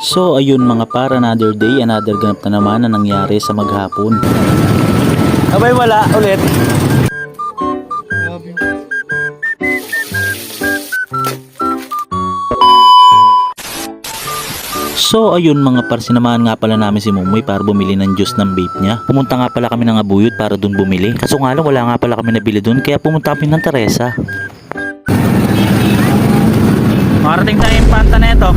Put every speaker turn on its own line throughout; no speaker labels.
So ayun mga par, another day, another ganap na naman na nangyari sa maghapon. Abay wala ulit. So ayun mga par, sinamahan nga pala namin si Mumoy para bumili ng juice ng vape niya. Pumunta nga pala kami ng Abuyod para dun bumili. Kaso nga lang wala nga pala kami nabili dun, kaya pumunta kami ng Teresa. Marating tayo yung panta na ito.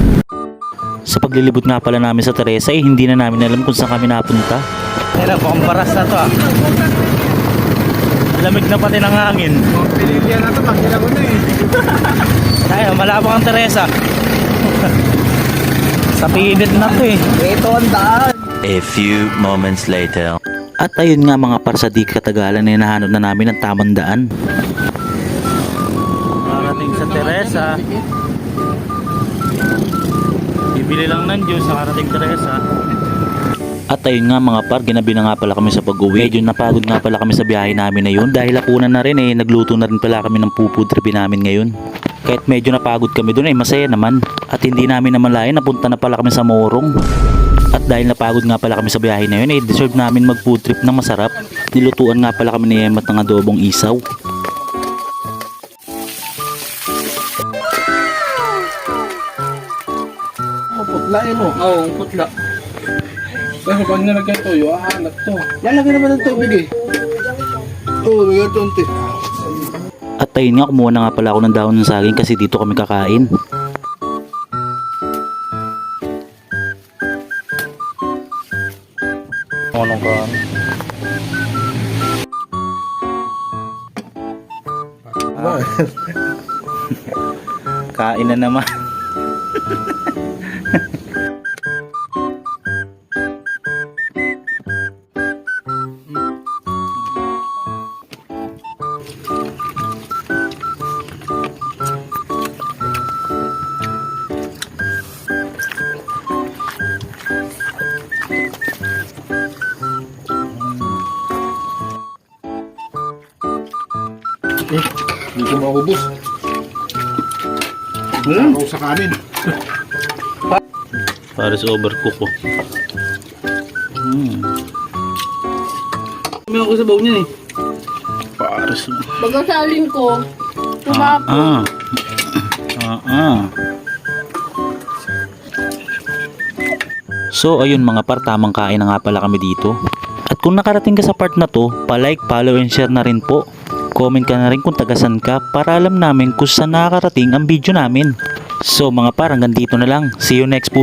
Sa paglilibot nga pala namin sa Teresa, hindi na namin alam kung saan kami napunta. Ayun, pambaras na to ah. Lamig na pati ng hangin.
Pinilihan na ito, makina ko na eh.
Tayo, malabak ang Teresa. Sa pilit na to eh.
Ito ang daan.
A few moments later.
At ayun nga mga par, sa di katagalan na nahanap na namin ang tamang daan. Marating sa Teresa. Bibili lang ng juice sa karating Teresa. At ayun nga mga par, ginabi na nga pala kami sa pag-uwi. Medyo napagod nga pala kami sa biyahe namin na yun. Dahil hapunan na rin eh, nagluto na rin pala kami ng food trip namin ngayon. Kahit medyo napagod kami doon eh, masaya naman. At hindi namin namalayan, napunta na pala kami sa Morong. At dahil napagod nga pala kami sa biyahe na yun eh, deserve namin mag food trip na masarap. Nilutuan nga pala kami ni Emat ng adobong isaw.
Putlain mo. Oo, putla. Kasi pag nalagyan toyo, ahanap to. Lalagyan naman ng tubig eh. Oo, bigyan to unti.
At ayun nga, kumuha na nga pala ako ng dahon ng saging kasi dito kami kakain. Anong ka? Kain na naman.
Hindi ko maubos. Ako sa kanin.
Para sa overcook ko.
May ako sa baw niyan eh.
Pares.
Pagkasalin ko, tumapo.
So ayun mga par, tamang kain na nga pala kami dito. At kung nakarating ka sa part na to, pa-like, follow and share na rin po. Comment ka na rin kung tagasan ka para alam namin kung saan nakakarating ang video namin. So mga par, hanggang dito na lang. See you next po.